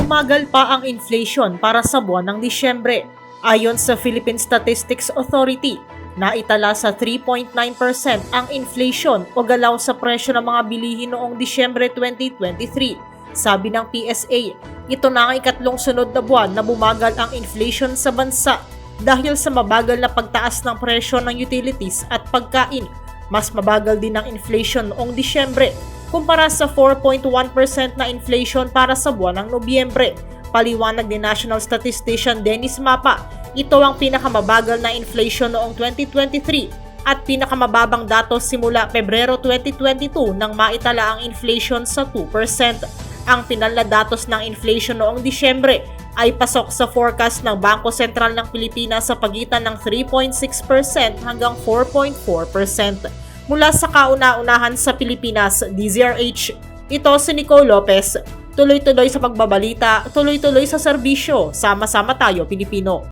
bumagal pa ang inflation para sa buwan ng Disyembre. Ayon sa Philippine Statistics Authority, naitala sa 3.9% ang inflation o galaw sa presyo ng mga bilihin noong Disyembre 2023. Sabi ng PSA, ito na ang ikatlong sunod na buwan na bumagal ang inflation sa bansa dahil sa mabagal na pagtaas ng presyo ng utilities at pagkain. Mas mabagal din ang inflation noong Disyembre kumpara sa 4.1% na inflation para sa buwan ng Nobyembre. Paliwanag ni National Statistician Dennis Mapa, ito ang pinakamabagal na inflation noong 2023 at pinakamababang datos simula Pebrero 2022 nang maitala ang inflation sa 2%. Ang final na datos ng inflation noong Disyembre ay pasok sa forecast ng Bangko Sentral ng Pilipinas sa pagitan ng 3.6% hanggang 4.4%. Mula sa kauna-unahan sa Pilipinas, DZRH, ito si Nicole Lopez. Tuloy-tuloy sa pagbabalita, tuloy-tuloy sa serbisyo. Sama-sama tayo, Pilipino.